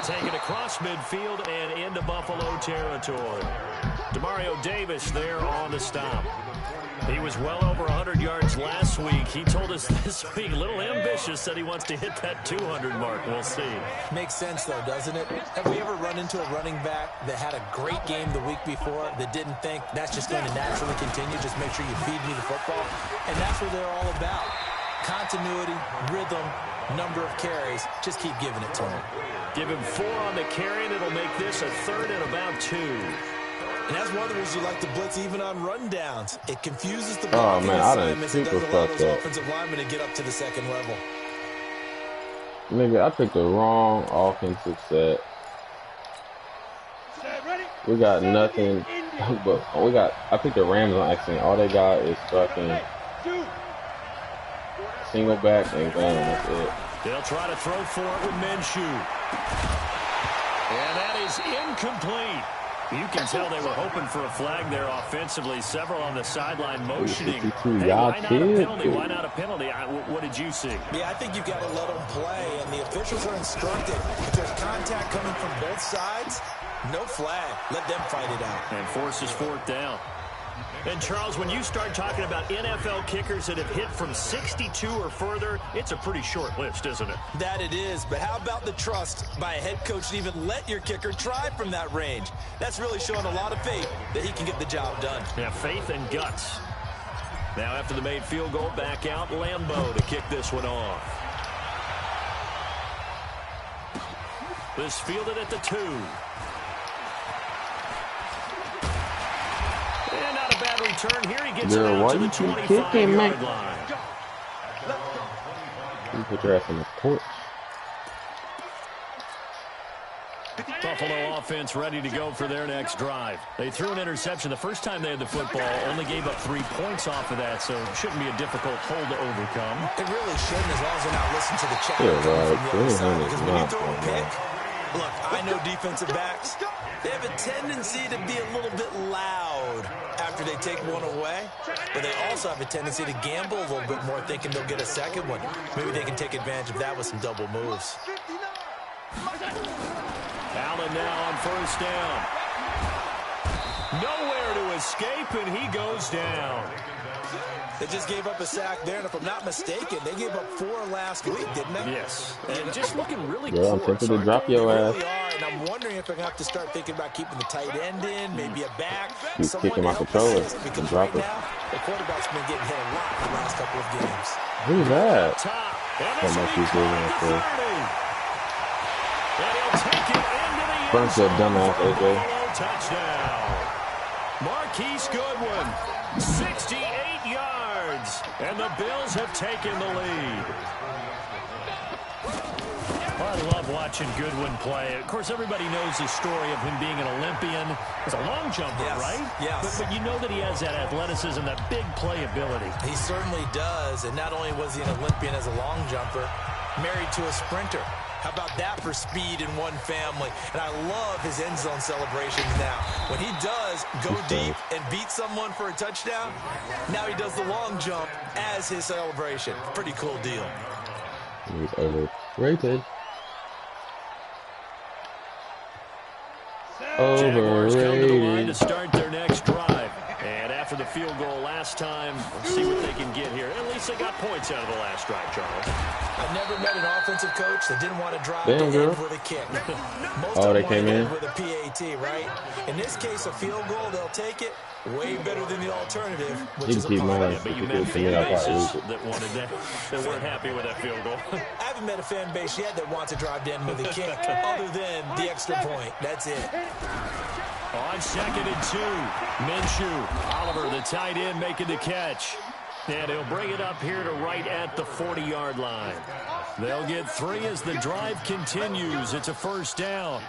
take it across midfield and into Buffalo territory. Demario Davis there on the stop. He was well over 100 yards last week. He told us this week, a little ambitious, said he wants to hit that 200 mark. We'll see. Makes sense, though, doesn't it? Have we ever run into a running back that had a great game the week before that didn't think that's just going to naturally continue? Just make sure you feed me the football. And that's what they're all about. Continuity, rhythm, number of carries. Just keep giving it to him. Give him 4 on the carry, and it'll make this a 3rd and about 2. And that's one of the reasons you like to blitz even on rundowns. It confuses the blocking assignments and doesn't allow those offensive linemen to get up to the second level. Nigga, I picked the wrong offensive set. We got nothing, but I picked the Rams on accident. All they got is fucking single back and gun. That's it. They'll try to throw for it with Minshew. And that is incomplete. You can tell they were hoping for a flag there offensively. Several on the sideline motioning. Hey, why not a penalty? Why not a penalty? What did you see? Yeah, I think you've got to let them play, and the officials are instructed. If there's contact coming from both sides, no flag. Let them fight it out. And forces 4th down. And, Charles, when you start talking about NFL kickers that have hit from 62 or further, it's a pretty short list, isn't it? That it is. But how about the trust by a head coach to even let your kicker try from that range? That's really showing a lot of faith that he can get the job done. Yeah, faith and guts. Now, after the made field goal, back out Lambeau to kick this one off. This fielded at the 2. And not a bad return here. He gets it out to the 25-yard line. You put your ass on the porch. Buffalo offense ready to go for their next drive. They threw an interception the first time they had the football, only gave up 3 points off of that, so it shouldn't be a difficult hole to overcome. It really shouldn't, as long as they're not listening to the chatter from the other side. Because when you throw a pick, look, I know defensive backs, they have a tendency to be a little bit loud after they take one away, but they also have a tendency to gamble a little bit more, thinking they'll get a second one. Maybe they can take advantage of that with some double moves. Allen now on 1st down. Nowhere to escape, and he goes down. They just gave up a sack there, and if I'm not mistaken, they gave up 4 last week, didn't they? Yes, and just looking really I'm tempted to drop your ass. Really are, and I'm wondering if they're going to have to start thinking about keeping the tight end in, maybe a back. You kick him off the controller and drop it. Now, the quarterback's been getting hit a lot the last couple of games. Who's that? That must be good. Bunch of dumbass AJ. Touchdown. Marquise Goodwin, 68 yards, and the Bills have taken the lead. Well, I love watching Goodwin play. Of course, everybody knows the story of him being an Olympian. He's a long jumper, right? Yes. But you know that he has that athleticism, that big playability. He certainly does, and not only was he an Olympian as a long jumper, married to a sprinter. How about that for speed in one family? And I love his end zone celebrations now. When he does go deep and beat someone for a touchdown, now he does the long jump as his celebration. Pretty cool deal. He's overrated. Jaguars come to the line to start their next drive. And after the field goal last time, let's see what they can get here. At least they got points out of the last drive, Charles. I've never met an offensive coach that didn't want to drive to end with a kick. Most they came in with a PAT, right? In this case, a field goal, they'll take it. Way better than the alternative, which is a punt. But you met fan bases that wanted that weren't happy with that field goal. I haven't met a fan base yet that wants to drive to end with a kick, other than the extra point. That's it. On 2nd and 2, Minshew. Oliver, the tight end, making the catch. And he'll bring it up here to right at the 40-yard line. They'll get 3 as the drive continues. It's a 1st down.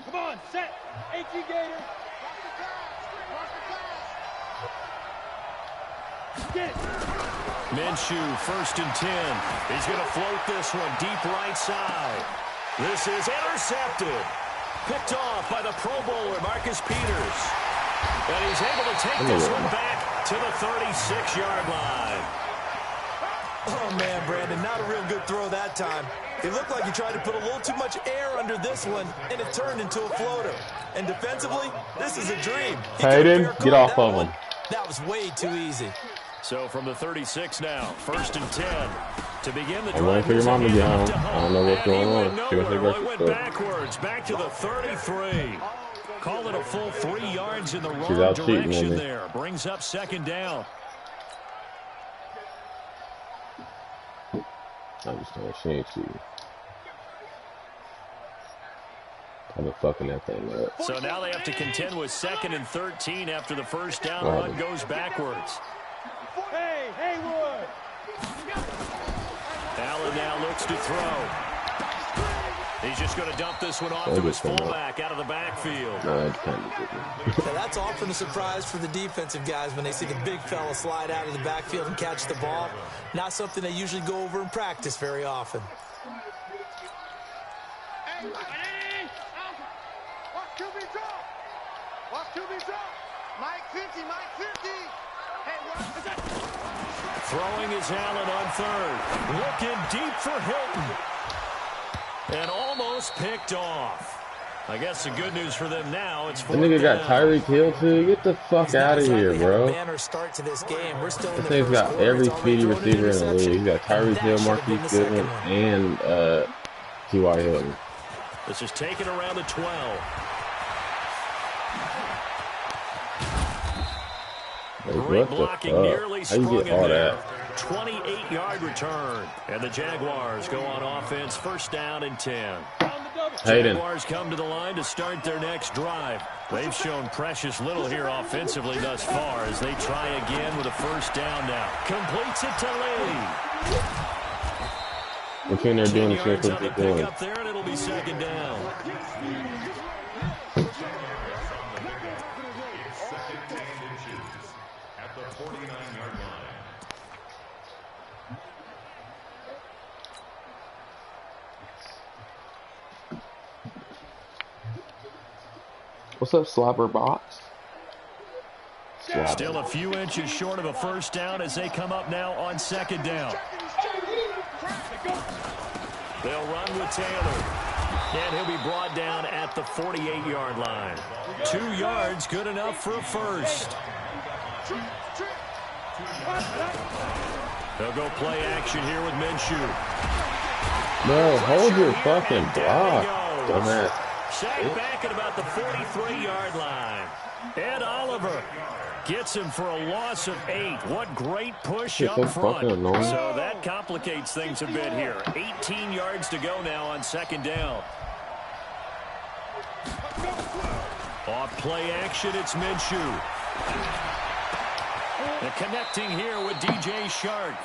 Come on, set. HE Gator. Get it. Minshew, 1st and 10. He's going to float this one deep right side. This is intercepted. Picked off by the Pro Bowler, Marcus Peters. And he's able to take this one back to the 36-yard line. Oh, man, Brandon, not a real good throw that time. It looked like he tried to put a little too much air under this one, and it turned into a floater. And defensively, this is a dream. Hayden, get off of him. That was way too easy. So from the 36 now, 1st and 10. To begin the drive, I'm waiting for your mom to get home. I don't know what's going on. Well, it went backwards, back to the 33. Call it a full 3 yards in the wrong direction there. Brings up 2nd down. I understand. She ain't cheating. I've been fucking that thing up. So now they have to contend with 2nd and 13 after the first down run goes backwards. Hey, Haywood! Allen now looks to throw. He's just going to dump this one off to his fullback out of the backfield. No, that's kind of Yeah, that's often a surprise for the defensive guys when they see the big fella slide out of the backfield and catch the ball. Not something they usually go over in practice very often. Watch QB drop! Watch QB drop! Mike 50, Mike 50! Hey, what is that? Throwing is Allen on 3rd. Looking deep for Hilton. And almost picked off. I guess the good news for them now, it's 4th down. The nigga got Tyreek Hill too. Get the fuck out of here, bro. Start to this game. We're still This thing's got every speedy receiver in the league. He's got Tyreek Hill, Marquise Goodwin, and T.Y. Hilton. This is taken around the 12. Great blocking, nearly sprung in there. 28-yard return. And the Jaguars go on offense, 1st down and 10. Jaguars come to the line to start their next drive. They've shown precious little here offensively thus far as they try again with a 1st down now. Completes it to Lee. What thing they're doing is what they're doing. Up there, and it'll be 2nd down. What's up, Slobber Box? Still a few inches short of a 1st down as they come up now on 2nd down. They'll run with Taylor. And he'll be brought down at the 48-yard line. 2 yards, good enough for a 1st. They'll go play action here with Minshew. No, hold your fucking block, dumbass. Sacked back at about the 43-yard line. Ed Oliver gets him for a loss of 8. What great push up front. So that complicates things a bit here. 18 yards to go now on 2nd down. Off play action, it's Minshew. And connecting here with DJ Shark.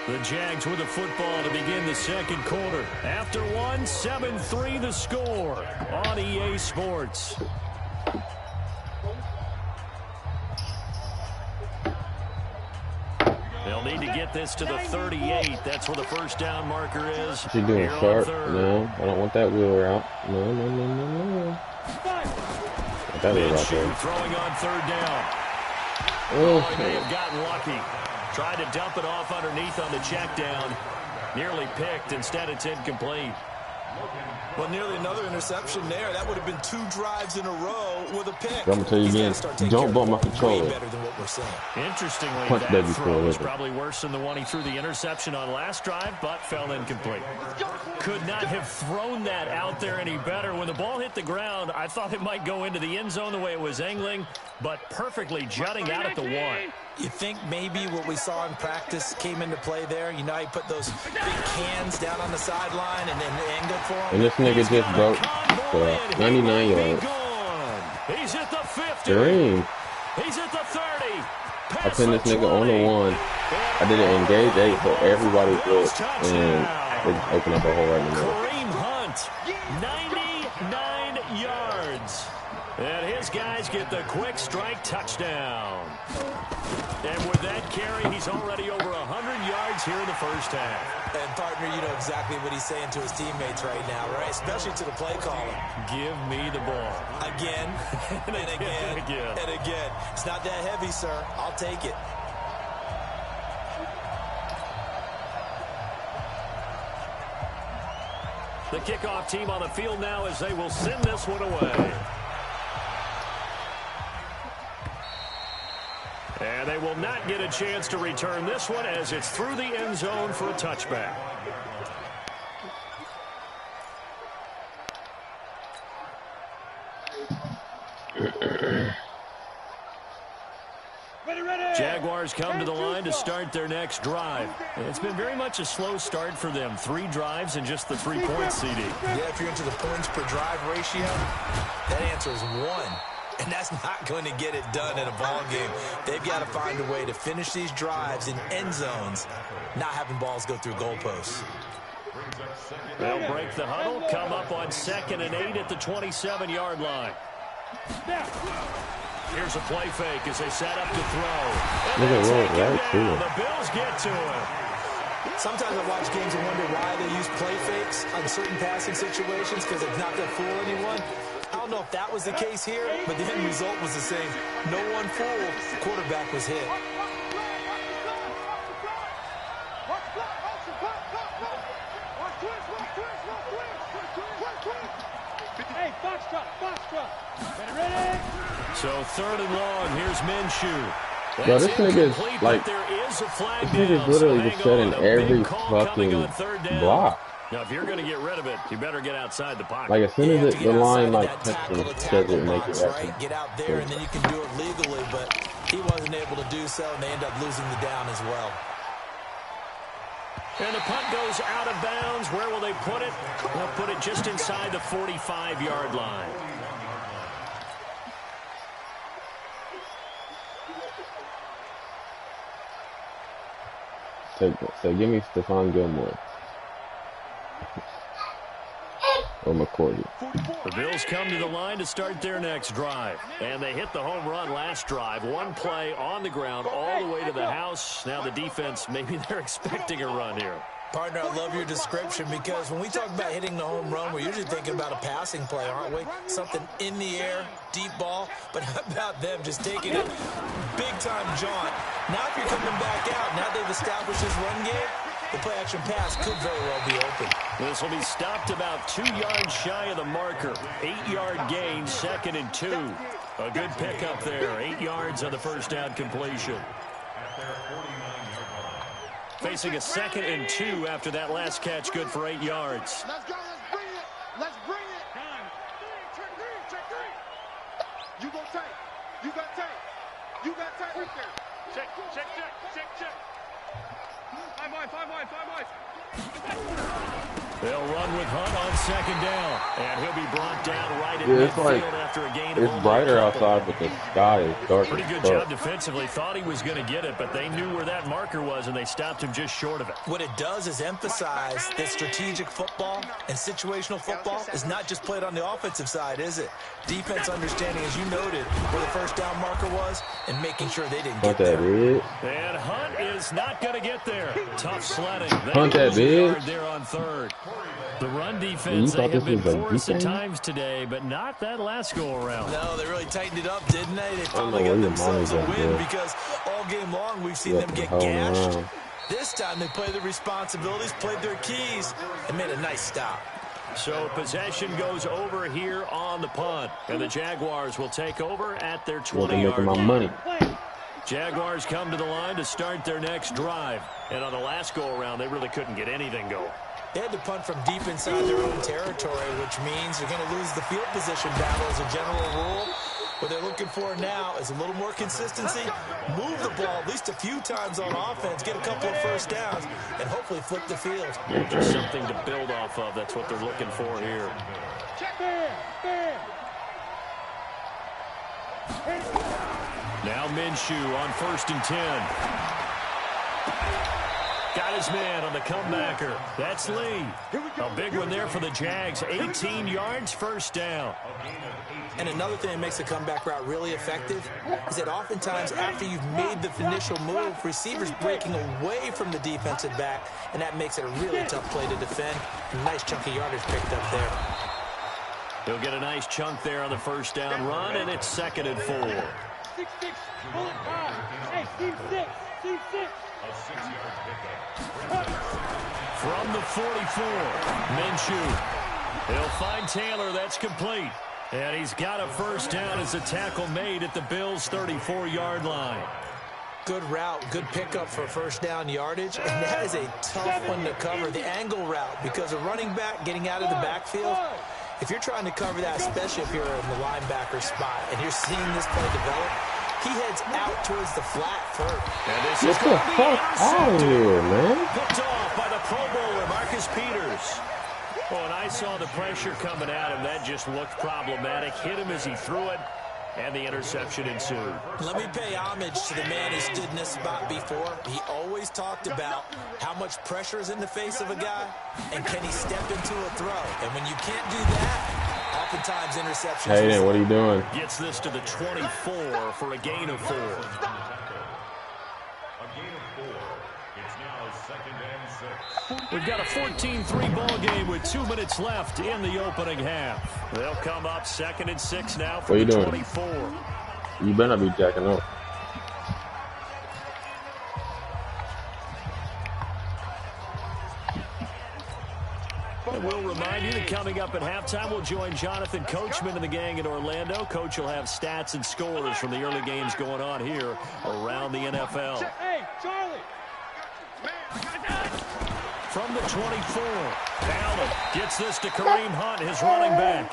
The Jags with the football to begin the 2nd quarter. After one, 7-3 the score on EA Sports. They'll need to get this to the 38. That's where the 1st down marker is. What you doing, Sharp? No, I don't want that wheel route. No. That wheel route there. Throwing on 3rd down. Oh, he may have gotten lucky. Tried to dump it off underneath on the check down. Nearly picked. Instead, it's incomplete. Well, nearly another interception there. That would have been 2 drives in a row with a pick. I'm going to tell you again, don't bump my controller. Better than what we're saying. Interestingly, that throw was probably worse than the one he threw the interception on last drive, but fell incomplete. Could not have thrown that out there any better. When the ball hit the ground, I thought it might go into the end zone the way it was angling, but perfectly jutting out at the 1. You think maybe what we saw in practice came into play there? You know, he put those big cans down on the sideline and then angled for him. And this nigga just broke 99 yards. He's at the 50. Green. He's at the 30. I pinned this nigga on the 1. I did an engage 8, so everybody looked, and it just opened up a hole right in the middle. Kareem Hunt, 99 yards. And his guys get the quick strike touchdown. And with that carry, he's already over 100 yards here in the first half. And, partner, you know exactly what he's saying to his teammates right now, right? Especially to the play caller. Give me the ball. Again, and again, and again. It's not that heavy, sir. I'll take it. The kickoff team on the field now as they will send this one away. And they will not get a chance to return this one as it's through the end zone for a touchback. Jaguars come to the line to start their next drive. It's been very much a slow start for them. 3 drives and just the 3-point CD. Yeah, if you're into the points per drive ratio, that answer is 1. And that's not going to get it done in a ball game. They've got to find a way to finish these drives in end zones, not having balls go through goalposts. They'll break the huddle, come up on 2nd and 8 at the 27-yard line. Here's a play fake as they set up to throw. And the Bills get to him. Sometimes I watch games and wonder why they use play fakes on certain passing situations because it's not going to fool anyone. I don't know if that was the case here, but the end result was the same. No one fooled. The quarterback was hit. So 3rd and long. Here's Minshew. Bro, this nigga is like, this nigga is literally just setting every fucking block. Now, if you're going to get rid of it, you better get outside the pocket. Like, as soon as the line, like, touches, says it, make it right? Get out there, and then you can do it legally, but he wasn't able to do so, and they end up losing the down as well. And the punt goes out of bounds. Where will they put it? They'll put it just inside the 45-yard line. So give me Stephon Gilmore. Or McCourty. The Bills come to the line to start their next drive. And they hit the home run last drive. 1 play on the ground all the way to the house. Now the defense, maybe they're expecting a run here. Partner, I love your description because when we talk about hitting the home run, we're usually thinking about a passing play, aren't we? Something in the air, deep ball. But how about them just taking it big-time jaunt? Now if you're coming back out, now they've established this run game, the play-action pass could very well be open. This will be stopped about 2 yards shy of the marker. 8-yard gain, 2nd and 2. A good pickup there. 8 yards on the first down completion. Facing a 2nd and 2 after that last catch, good for 8 yards. Let's go, let's bring it. Let's bring it. Check. You go tight. You got tight. You got tight right there. Check. 5 wide. They'll run with Hunt on 2nd down, and he'll be brought down right at midfield after a gain of it's brighter outside, but the sky is dark. Pretty good job defensively. Thought he was going to get it, but they knew where that marker was, and they stopped him just short of it. What it does is emphasize that strategic football and situational football is not just played on the offensive side, is it? Defense understanding, as you noted, where the first down marker was and making sure they didn't get there. And Hunt is not going to get there. Tough sledding. Hunt that big. There on 3rd. The run defense, they have been porous at times today, but not that last go-around. No, they really tightened it up, didn't they? They finally got themselves a win because all game long we've seen them get gashed. This time they played their responsibilities, played their keys, and made a nice stop. So possession goes over here on the punt, and the Jaguars will take over at their 20-yard line. Jaguars come to the line to start their next drive, and on the last go-around, they really couldn't get anything going. They had to punt from deep inside their own territory, which means they're going to lose the field position battle as a general rule. What they're looking for now is a little more consistency, move the ball at least a few times on offense, get a couple of first downs, and hopefully flip the field. Just something to build off of. That's what they're looking for here. Now Minshew on 1st and 10. Got his man on the comebacker. That's Lee. A big one there for the Jags. 18 yards, first down. And another thing that makes a comeback route really effective is that oftentimes after you've made the initial move, receivers breaking away from the defensive back, and that makes it a really tough play to defend. A nice chunk of yardage picked up there. He'll get a nice chunk there on the first down run, and it's 2nd and 4. 6-6, pull it 5. Hey, team 6, team 6. From the 44, Minshew. He'll find Taylor. That's complete. And he's got a first down as a tackle made at the Bills' 34-yard line. Good route, good pickup for first down yardage, and that is a tough one to cover, the angle route, because a running back getting out of the backfield, if you're trying to cover that, especially if you're in the linebacker spot, and you're seeing this play develop, he heads out towards the flat first. Get the fuck out of here, man. Picked off by the Pro Bowler, Marcus Peters. Oh, and I saw the pressure coming at him. That just looked problematic. Hit him as he threw it, and the interception ensued. Let me pay homage to the man who stood in this spot before. He always talked about how much pressure is in the face of a guy, and can he step into a throw. And when you can't do that, oftentimes interceptions. Hey, then, what are you doing? Gets this to the 24 for a gain of 4. We've got a 14-3 ball game with 2 minutes left in the opening half. They'll come up 2nd and 6 now for the 24. You better be jacking up. And we'll remind you that coming up at halftime, we'll join Jonathan Coachman and the gang in Orlando. Coach will have stats and scores from the early games going on here around the NFL. Hey, Charlie. From the 24, Allen gets this to Kareem Hunt, his running back.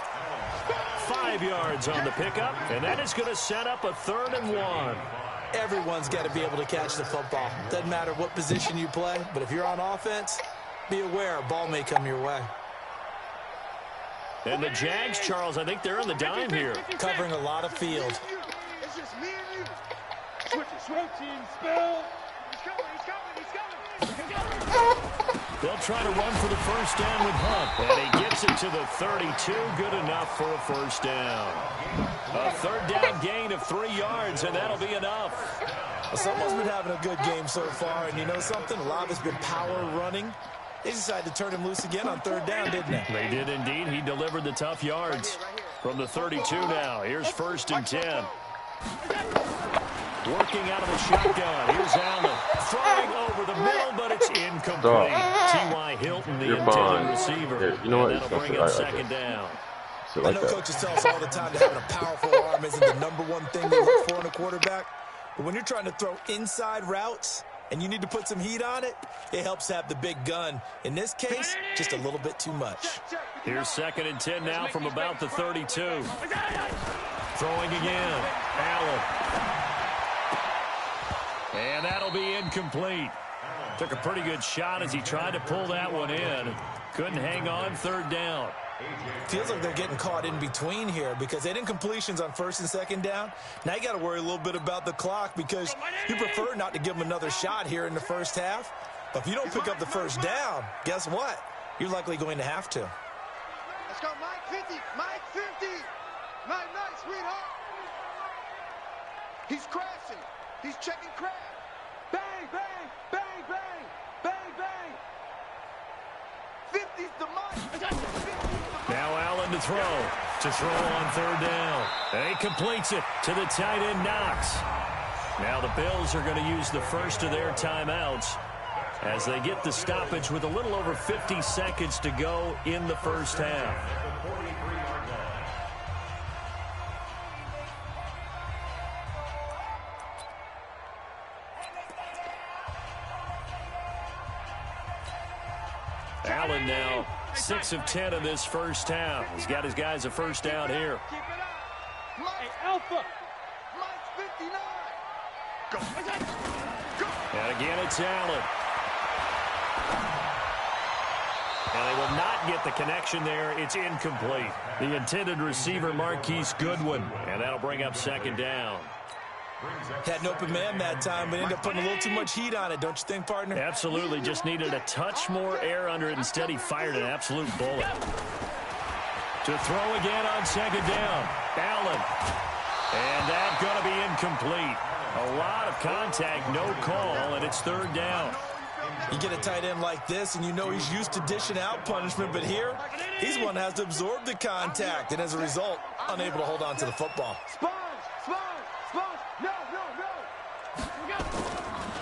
5 yards on the pickup, and that is going to set up a 3rd and 1. Everyone's got to be able to catch the football. Doesn't matter what position you play, but if you're on offense, be aware a ball may come your way. And the Jags, Charles, I think they're in the dime here. Covering a lot of field. It's just me and you. Switch it, switching, spell. He's coming, he's coming, he's coming. They'll try to run for the first down with Hunt, and he gets it to the 32. Good enough for a first down. A 3rd down gain of 3 yards, and that'll be enough. Well, someone's been having a good game so far, and you know something? A lot of it's been power running. They decided to turn him loose again on 3rd down, didn't they? They did indeed. He delivered the tough yards. From the 32 now, here's 1st and 10. Working out of the shotgun. Here's Allen. Throwing over the middle, but it's incomplete. T.Y. Hilton, the intended receiver. Here, you know what? That'll bring up 2nd down. Like I know coaches tell us all the time that having a powerful arm isn't the #1 thing they look for in a quarterback. But when you're trying to throw inside routes and you need to put some heat on it, it helps to have the big gun. In this case, just a little bit too much. Here's 2nd and 10 now from about the 32. Throwing again. Allen. And that'll be incomplete. Took a pretty good shot as he tried to pull that one in. Couldn't hang on, 3rd down. Feels like they're getting caught in between here because they did incompletions on 1st and 2nd down. Now you got to worry a little bit about the clock because you prefer not to give them another shot here in the first half. But if you don't pick up the first down, guess what? You're likely going to have to. Let's go, Mike 50, Mike 50. Night, sweetheart. He's crashing. He's checking crash. Bang, bang, bang, bang, bang, bang. 50's the Mike. Now Allen to throw on 3rd down. And he completes it to the tight end, Knox. Now the Bills are going to use the first of their timeouts as they get the stoppage with a little over 50 seconds to go in the first half. Allen now 6 of 10 in this first half. He's got his guys a first down here. Keep it up. Hey, Alpha. Mike's 59. Go. And again, it's Allen. And they will not get the connection there. It's incomplete. The intended receiver, Marquise Goodwin. And that'll bring up 2nd down. Had an open man that time, but ended up putting a little too much heat on it, don't you think, partner? Absolutely. Just needed a touch more air under it. Instead, he fired an absolute bullet. To throw again on second down. Allen. And that's going to be incomplete. A lot of contact, no call, and it's third down. You get a tight end like this, and you know he's used to dishing out punishment, but here, he's one that has to absorb the contact, and as a result, unable to hold on to the football.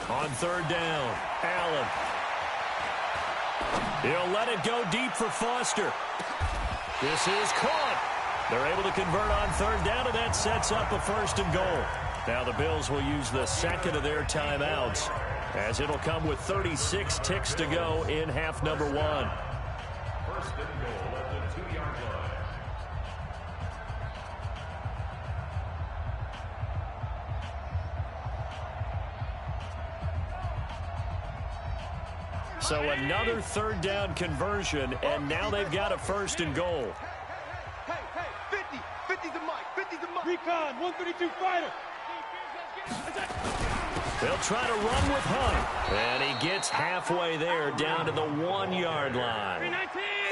On third down, Allen. He'll let it go deep for Foster. This is caught. They're able to convert on third down, and that sets up a first and goal. Now the Bills will use the second of their timeouts, as it'll come with 36 ticks to go in half number one. First and goal at the 2-yard line. So another third down conversion, and now they've got a first and goal. Hey, 50's the mic, 50's the mic. Recon, 132 fighter. They'll try to run with Hunt, and he gets halfway there down to the 1-yard line.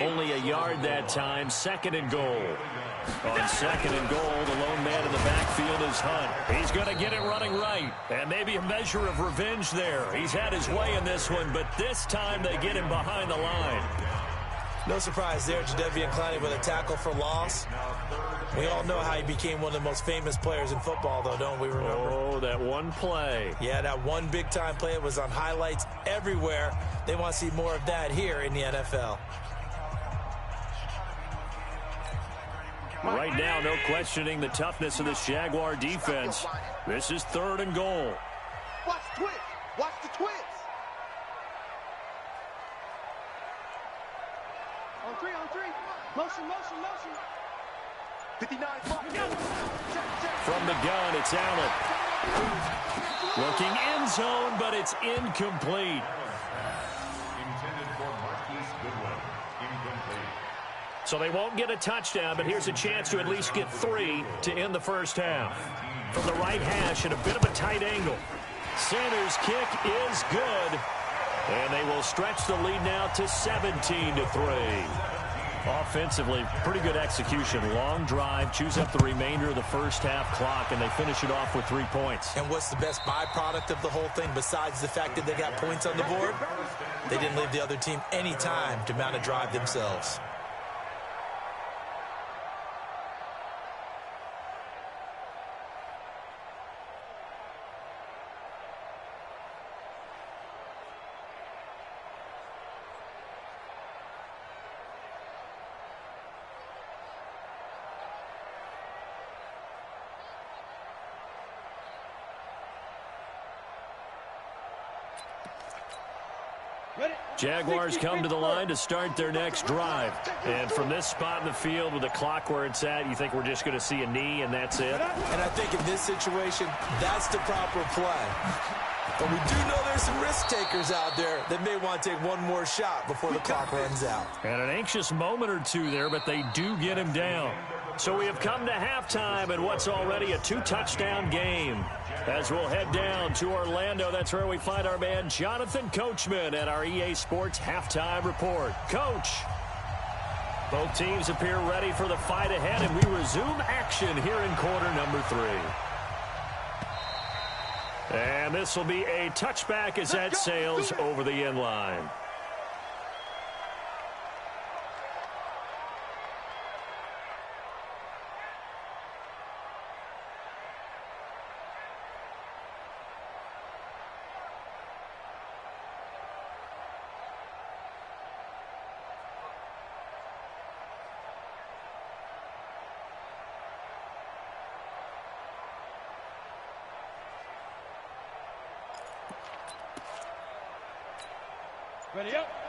Only a yard that time, second and goal. On second and goal, the lone man in the backfield is Hunt. He's going to get it running right, and maybe a measure of revenge there. He's had his way in this one, but this time they get him behind the line. No surprise there, Jadeveon Clowney with a tackle for loss. We all know how he became one of the most famous players in football, though, don't we remember? Oh, that one play. Yeah, that one big-time play. It was on highlights everywhere. They want to see more of that here in the NFL. Right now, no questioning the toughness of this Jaguar defense. This is third and goal. Watch the twist. Watch the twist. On three. Motion. 59. From the gun, it's Allen. Looking end zone, but it's incomplete. Intended for Marquise Goodwin. Incomplete. So they won't get a touchdown, but here's a chance to at least get 3 to end the first half. From the right hash at a bit of a tight angle. Sanders' kick is good. And they will stretch the lead now to 17-3. Offensively, pretty good execution. Long drive, chews up the remainder of the first half clock, and they finish it off with 3 points. And what's the best byproduct of the whole thing besides the fact that they got points on the board? They didn't leave the other team any time to mount a drive themselves. Jaguars come to the line to start their next drive. And from this spot in the field with the clock where it's at, you think we're just going to see a knee and that's it? And I think in this situation, that's the proper play. But we do know there's some risk takers out there that may want to take one more shot before the clock runs out. And an anxious moment or two there, but they do get him down. So we have come to halftime in what's already a 2-touchdown game. As we'll head down to Orlando, that's where we find our man Jonathan Coachman at our EA Sports Halftime Report. Coach, both teams appear ready for the fight ahead, and we resume action here in quarter number 3. And this will be a touchback as that sails over the end line.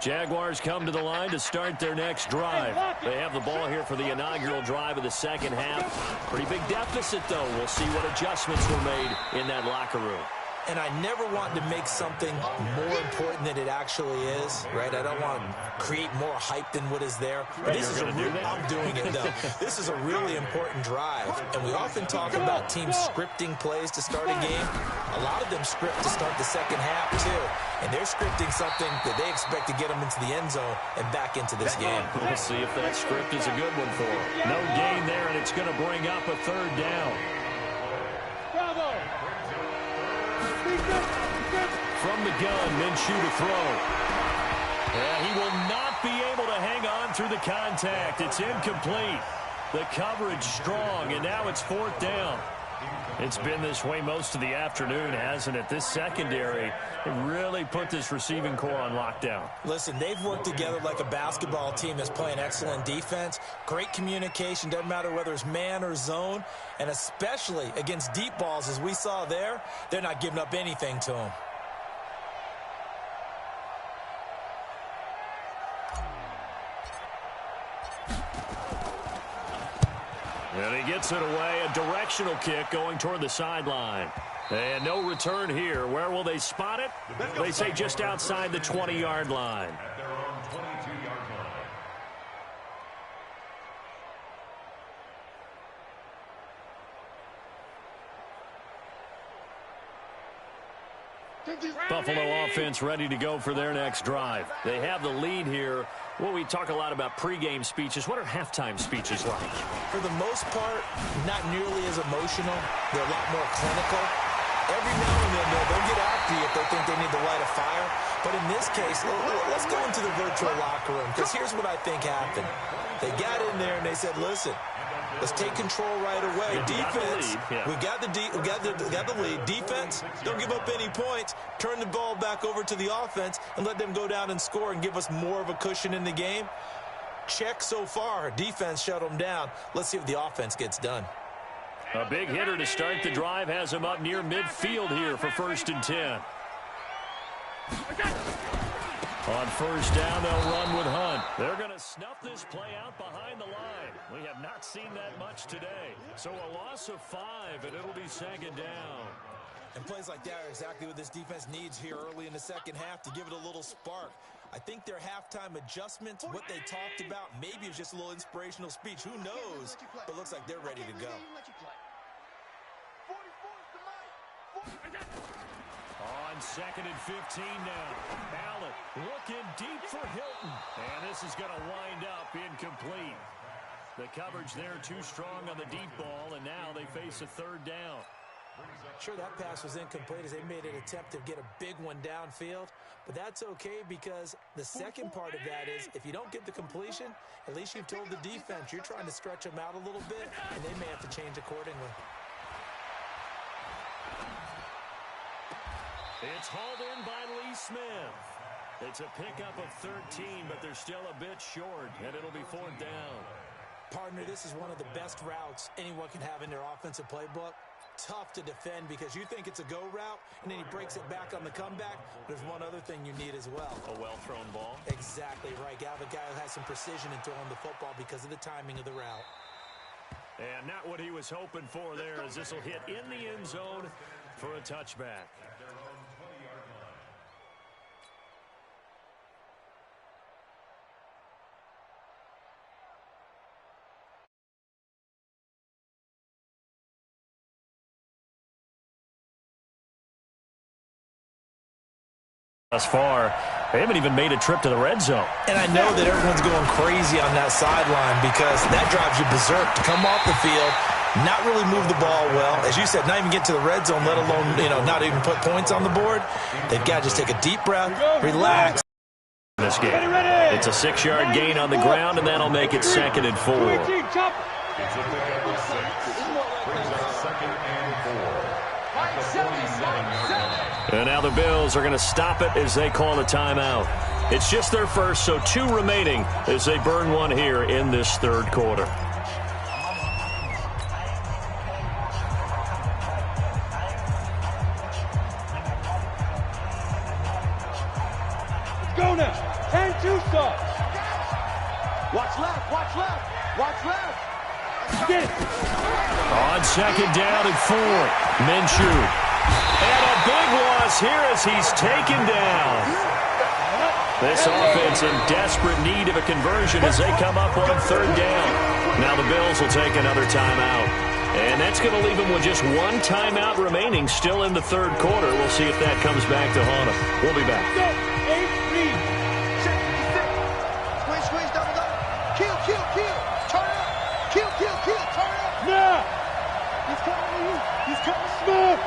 Jaguars come to the line to start their next drive. They have the ball here for the inaugural drive of the second half. Pretty big deficit, though. We'll see what adjustments were made in that locker room. and I never want to make something more important than it actually is, right? I don't want to create more hype than what is there. But this is I'm doing it, though. This is a really important drive, and we often talk about teams scripting plays to start a game. A lot of them script to start the second half, too, and they're scripting something that they expect to get them into the end zone and back into this game. We'll see if that script is a good one for them. No gain there, and it's going to bring up a third down. Bravo! From the gun, Minshew to throw. And he will not be able to hang on through the contact. It's incomplete. The coverage strong, and now it's fourth down. It's been this way most of the afternoon, hasn't it? This secondary really put this receiving core on lockdown. Listen, they've worked together like a basketball team that's playing excellent defense. Great communication, doesn't matter whether it's man or zone. And especially against deep balls, as we saw there, they're not giving up anything to them. And he gets it away, a directional kick going toward the sideline. And no return here. Where will they spot it? They say just outside the 20-yard line. At their own 22-yard line. Buffalo offense ready to go for their next drive. They have the lead here. Well, we talk a lot about pregame speeches. What are halftime speeches like? For the most part, not nearly as emotional. They're a lot more clinical. Every now and then, they'll get after you if they think they need to light a fire. But in this case, let's go into the virtual locker room, because here's what I think happened. They got in there and they said, listen, let's take control right away. Defense, we got the lead. Defense, don't give up any points. Turn the ball back over to the offense and let them go down and score and give us more of a cushion in the game. Check so far. Defense shut them down. Let's see if the offense gets done. A big hitter to start the drive has him up near midfield here for 1st and 10. On 1st down, they'll run with Hunt. They're going to snuff this play out behind the line. We have not seen that much today. So a loss of 5, and it'll be 2nd down. And plays like that are exactly what this defense needs here early in the second half to give it a little spark. I think their halftime adjustments, what they talked about, maybe it was just a little inspirational speech. Who knows? But it looks like they're ready to go. On 2nd and 15 now. Allen looking deep for Hilton. And this is going to wind up incomplete. The coverage there too strong on the deep ball, and now they face a 3rd down. Sure, that pass was incomplete as they made an attempt to get a big one downfield. But that's okay, because the second part of that is if you don't get the completion, at least you've told the defense you're trying to stretch them out a little bit, and they may have to change accordingly. It's hauled in by Lee Smith. It's a pickup of 13, but they're still a bit short, and it'll be 4th down. Partner, this is one of the best routes anyone can have in their offensive playbook. Tough to defend because you think it's a go route, and then he breaks it back on the comeback. There's one other thing you need as well. A well-thrown ball. Exactly right. You have a guy who has some precision in throwing the football because of the timing of the route. And not what he was hoping for there, as this will hit in the end zone for a touchback. Thus far, they haven't even made a trip to the red zone. And I know that everyone's going crazy on that sideline because that drives you berserk to come off the field, not really move the ball well. As you said, not even get to the red zone, let alone, not even put points on the board. They've got to just take a deep breath, relax. This game. It's a 6-yard gain on the ground, and that'll make it 2nd and 4. It's a pickup of 6. Brings up 2nd and 4. At the 47-yard line. And now the Bills are going to stop it as they call a timeout. It's just their first, so 2 remaining as they burn one here in this 3rd quarter. Let's go now. 10-2 start. Watch left, watch left, watch left. Get it. On 2nd down and 4, Minshew. And a big loss here as he's taken down. This offense in desperate need of a conversion as they come up on third down. Now the Bills will take another timeout. And that's going to leave them with just one timeout remaining still in the third quarter. We'll see if that comes back to haunt them. We'll be back. Squeeze, double. Kill. Turn up. Kill. Turn up. Yeah. He's coming to you. He's coming smooth.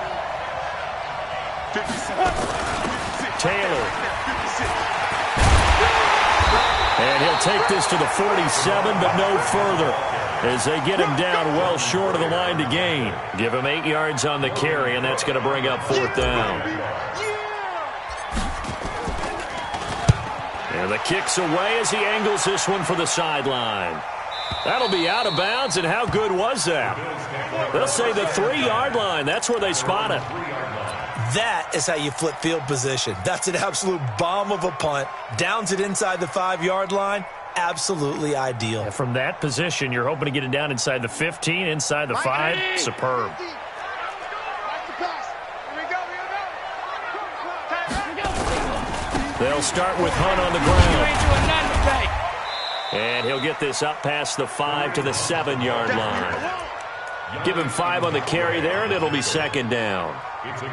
56. Taylor. And he'll take this to the 47, but no further, as they get him down well short of the line to gain. Give him 8 yards on the carry, and that's going to bring up fourth down. And the kick's away as he angles this one for the sideline. That'll be out of bounds, and how good was that? They'll say the 3-yard line. That's where they spot it. That is how you flip field position. That's an absolute bomb of a punt. Downs it inside the 5-yard line. Absolutely ideal. And from that position, you're hoping to get it down inside the 15, inside the 5. Superb. They'll start with Hunt on the ground. And he'll get this up past the 5 to the 7-yard line. Give him 5 on the carry there, and it'll be second down.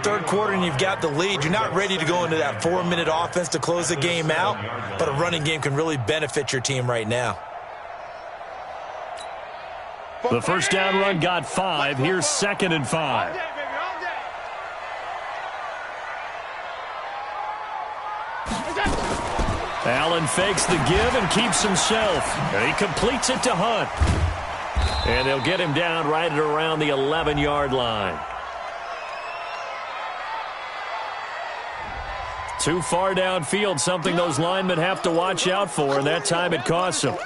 Third quarter, and you've got the lead. You're not ready to go into that 4-minute offense to close the game out, but a running game can really benefit your team right now. The first down run got 5. Here's 2nd and 5. Allen fakes the give and keeps himself. And he completes it to Hunt. And they'll get him down right at around the 11-yard line. Too far downfield, something those linemen have to watch out for, and that time it costs them.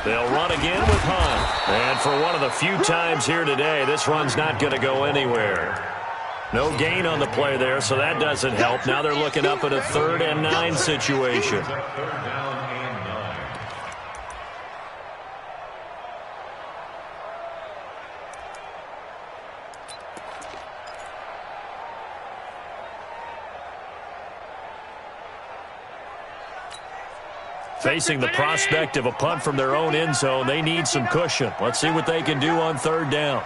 They'll run again with Hunt. And for one of the few times here today, this run's not going to go anywhere. No gain on the play there, so that doesn't help. Now they're looking up at a 3rd and 9 situation. Facing the prospect of a punt from their own end zone, they need some cushion. Let's see what they can do on 3rd down.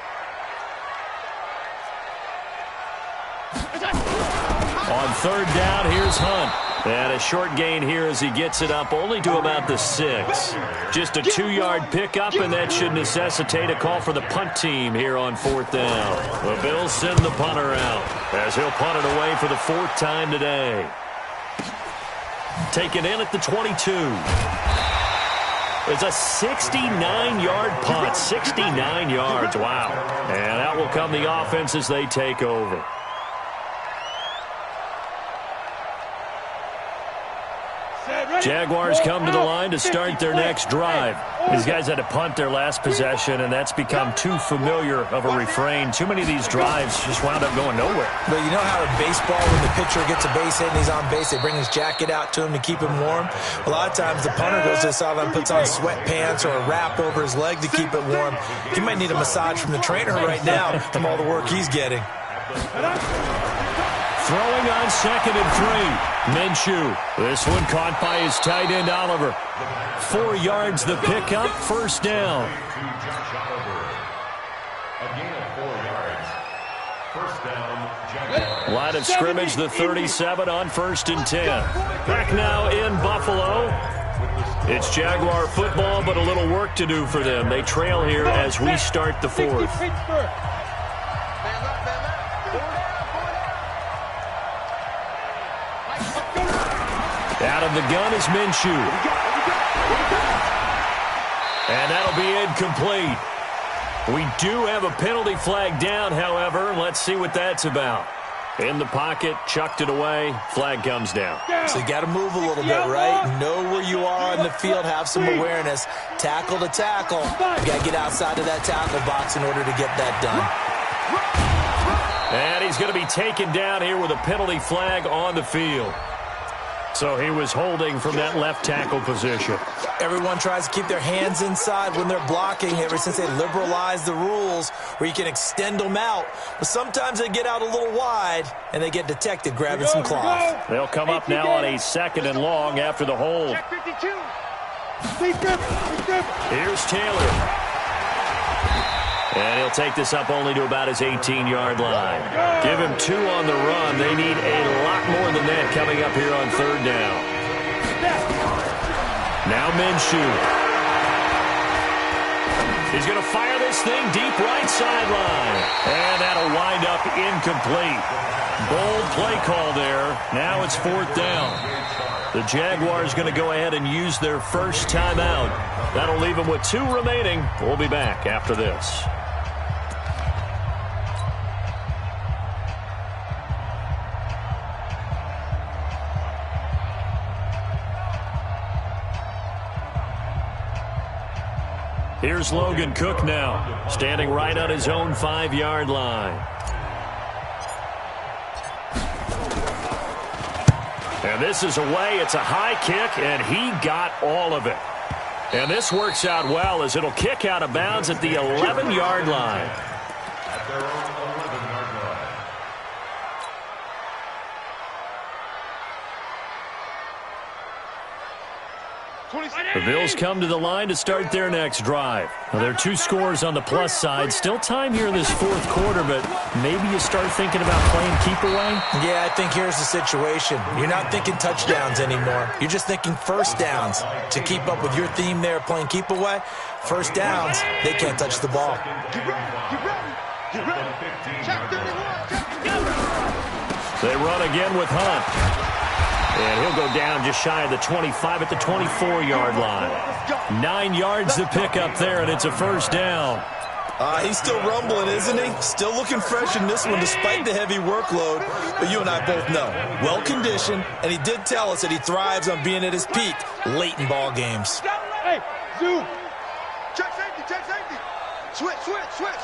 On 3rd down, here's Hunt. And a short gain here as he gets it up only to about the 6. Just a 2-yard pickup, and that should necessitate a call for the punt team here on 4th down. The Bills send the punter out as he'll punt it away for the 4th time today. Taken in at the 22. It's a 69-yard punt. 69 yards. Wow. And out will come the offense as they take over. Jaguars come to the line to start their next drive. These guys had to punt their last possession, and that's become too familiar of a refrain. Too many of these drives just wound up going nowhere. But you know how in baseball, when the pitcher gets a base hit and he's on base, they bring his jacket out to him to keep him warm? A lot of times the punter goes to the sideline, puts on sweatpants or a wrap over his leg to keep it warm. He might need a massage from the trainer right now from all the work he's getting. Throwing on 2nd and 3. Minshew. This one caught by his tight end, Oliver. 4 yards the pickup, first down. Line of scrimmage, the 37 on 1st and 10. Back now in Buffalo. It's Jaguar football, but a little work to do for them. They trail here as we start the 4th. Out of the gun is Minshew. And that'll be incomplete. We do have a penalty flag down, however. Let's see what that's about. In the pocket, chucked it away, flag comes down. So you got to move a little bit, right? Know where you are on the field, have some awareness. Tackle to tackle. You got to get outside of that tackle box in order to get that done. And he's going to be taken down here with a penalty flag on the field. So he was holding from that left tackle position. Everyone tries to keep their hands inside when they're blocking ever since they liberalized the rules where you can extend them out. But sometimes they get out a little wide and they get detected grabbing some cloth. They'll come up now on a 2nd and long after the hold. Here's Taylor. And he'll take this up only to about his 18-yard line. Give him 2 on the run. They need a lot more than that coming up here on 3rd down. Now Minshew. He's going to fire this thing deep right sideline. And that'll wind up incomplete. Bold play call there. Now it's 4th down. The Jaguars going to go ahead and use their first timeout. That'll leave them with 2 remaining. We'll be back after this. Here's Logan Cook now, standing right on his own 5-yard line. And this is away. It's a high kick, and he got all of it. And this works out well as it'll kick out of bounds at the 11-yard line. At their own 11-yard line. The Bills come to the line to start their next drive. Now, there are 2 scores on the plus side. Still time here in this 4th quarter, but maybe you start thinking about playing keep away? Yeah, I think here's the situation. You're not thinking touchdowns anymore. You're just thinking first downs. To keep up with your theme there, playing keep away, first downs, they can't touch the ball. They run again with Hunt. And he'll go down just shy of the 25 at the 24-yard line. 9 yards to pick up there, and it's a first down. He's still rumbling, isn't he? Still looking fresh in this one despite the heavy workload. But you and I both know, well-conditioned, and he did tell us that he thrives on being at his peak late in ball games. Hey, zoom. Check safety, check safety. Switch, switch, switch.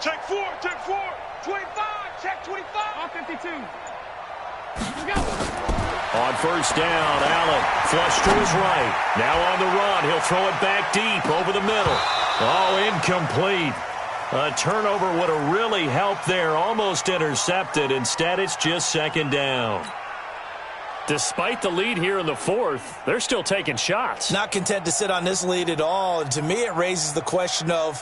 Check 4, check 4. 25, check 25. On 52. Let's go. On first down, Allen flush to his right. Now on the run, he'll throw it back deep over the middle. Oh, incomplete. A turnover would have really helped there. Almost intercepted. Instead, it's just 2nd down. Despite the lead here in the 4th, they're still taking shots. Not content to sit on this lead at all. And to me, it raises the question of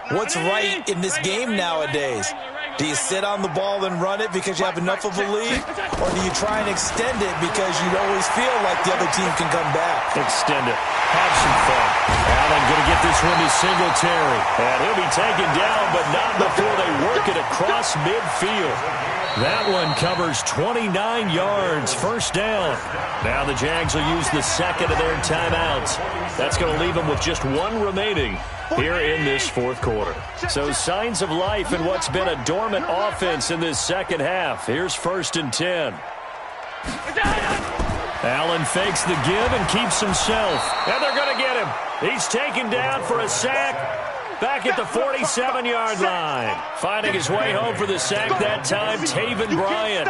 what's right in this game nowadays. Do you sit on the ball and run it because you have enough of a lead? Or do you try and extend it because you always feel like the other team can come back? Extend it. Have some fun. Allen going to get this one to Singletary. And he'll be taken down, but not before they work it across midfield. That one covers 29 yards. First down. Now the Jags will use the 2nd of their timeouts. That's going to leave them with just 1 remaining here in this 4th quarter. So signs of life in what's been a dormant offense in this 2nd half. Here's 1st and 10. Allen fakes the give and keeps himself. And they're going to get him. He's taken down for a sack. Back at the 47-yard line. Finding his way home for the sack that time, Taven Bryan.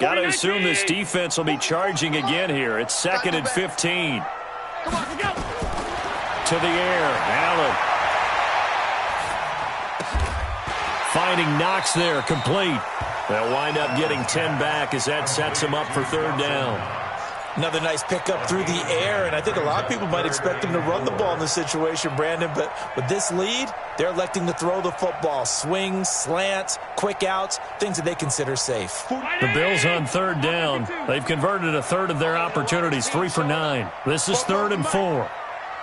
Got to assume this defense will be charging again here. It's 2nd and 15. To the air, Allen. Finding Knox there, complete. They'll wind up getting 10 back as that sets him up for 3rd down. Another nice pickup through the air, and I think a lot of people might expect him to run the ball in this situation, Brandon, but with this lead, they're electing to throw the football. Swings, slants, quick outs, things that they consider safe. The Bills on 3rd down. They've converted a 3rd of their opportunities, 3 for 9. This is 3rd and 4.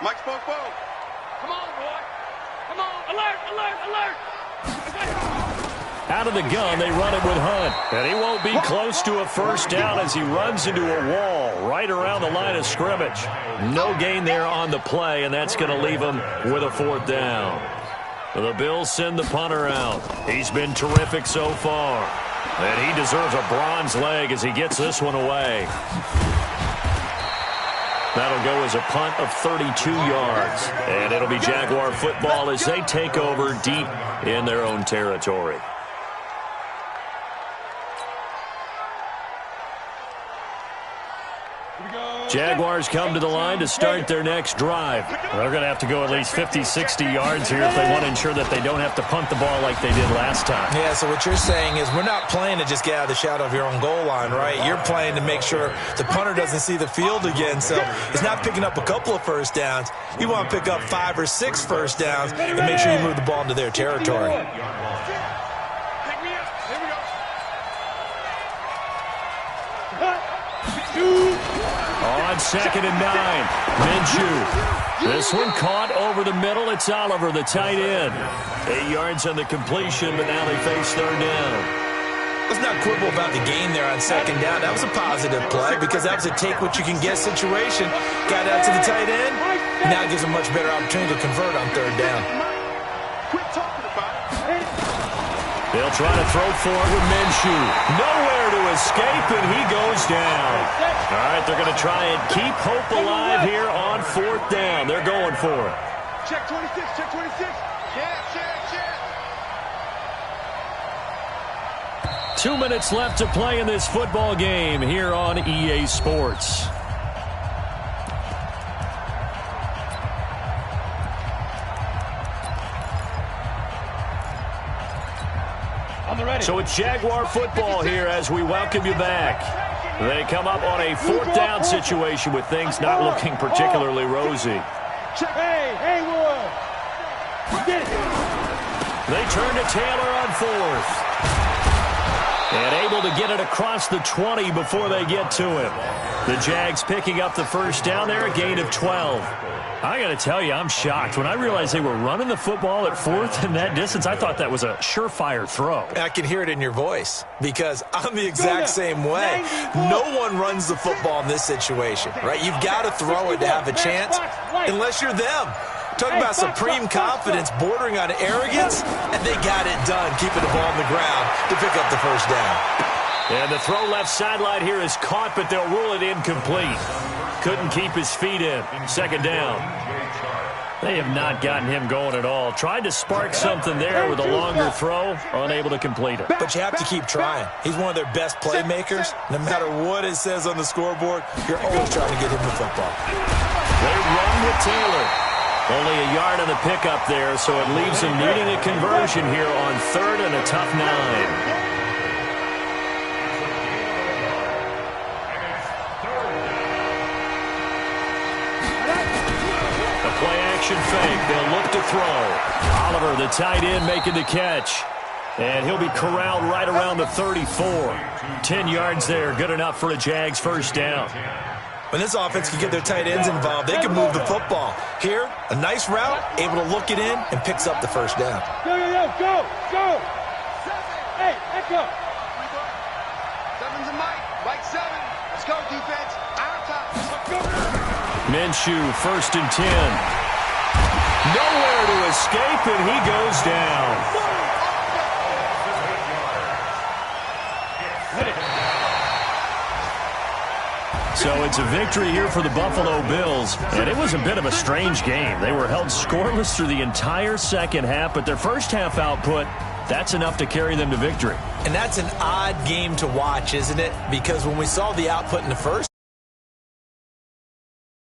Mike spoke. Come on, boy. Come on. Alert, alert, alert. Out of the gun, they run it with Hunt. And he won't be close to a first down as he runs into a wall right around the line of scrimmage. No gain there on the play, and that's going to leave him with a 4th down. The Bills send the punter out. He's been terrific so far. And he deserves a bronze leg as he gets this one away. That'll go as a punt of 32 yards. And it'll be Jaguar football as they take over deep in their own territory. Jaguars come to the line to start their next drive. They're going to have to go at least 50, 60 yards here if they want to ensure that they don't have to punt the ball like they did last time. Yeah, so what you're saying is we're not playing to just get out of the shadow of your own goal line, right? You're playing to make sure the punter doesn't see the field again. So it's not picking up a couple of first downs. You want to pick up 5 or 6 first downs and make sure you move the ball into their territory. On 2nd and 9, Minshew. This one caught over the middle. It's Oliver, the tight end. 8 yards on the completion, but now they face 3rd down. Let's not quibble about the gain there on 2nd down. That was a positive play because that was a take-what-you-can-get situation. Got out to the tight end. Now it gives them a much better opportunity to convert on 3rd down. Quit talking about it. They'll try to throw for it with Minshew. Nowhere to escape, and he goes down. All right, they're going to try and keep hope alive here on 4th down. They're going for it. Check 26, check 26. Check. 2 minutes left to play in this football game here on EA Sports. So it's Jaguar football here as we welcome you back. They come up on a 4th down situation with things not looking particularly rosy. Hey, Wood. They turn to Taylor on 4th. And able to get it across the 20 before they get to him. The Jags picking up the first down there, a gain of 12. I got to tell you, I'm shocked. When I realized they were running the football at 4th in that distance, I thought that was a surefire throw. I can hear it in your voice because I'm the exact same way. No one runs the football in this situation, right? You've got to throw it to have a chance unless you're them. Talk about supreme confidence bordering on arrogance, and they got it done, keeping the ball on the ground to pick up the first down. And the throw left sideline here is caught, but they'll rule it incomplete. Couldn't keep his feet in. 2nd down. They have not gotten him going at all. Tried to spark something there with a longer throw, unable to complete it. But you have to keep trying. He's one of their best playmakers. No matter what it says on the scoreboard, you're always trying to get him the football. They run with Taylor. Only a yard on the pickup there, so it leaves him needing a conversion here on 3rd and a tough 9. Fake. They'll look to throw. Oliver, the tight end, making the catch. And he'll be corralled right around the 34. 10 yards there. Good enough for a Jags first down. When this offense can get their tight ends involved, they can move the football. Here, a nice route, able to look it in, and picks up the first down. Go. Hey, echo. 7's a Mike. Right 7. Let's go, defense. Out top. Let's go. Minshew, 1st and 10. Nowhere to escape, and he goes down. So it's a victory here for the Buffalo Bills, and it was a bit of a strange game. They were held scoreless through the entire second half, but their first half output, that's enough to carry them to victory. And that's an odd game to watch, isn't it? Because when we saw the output in the first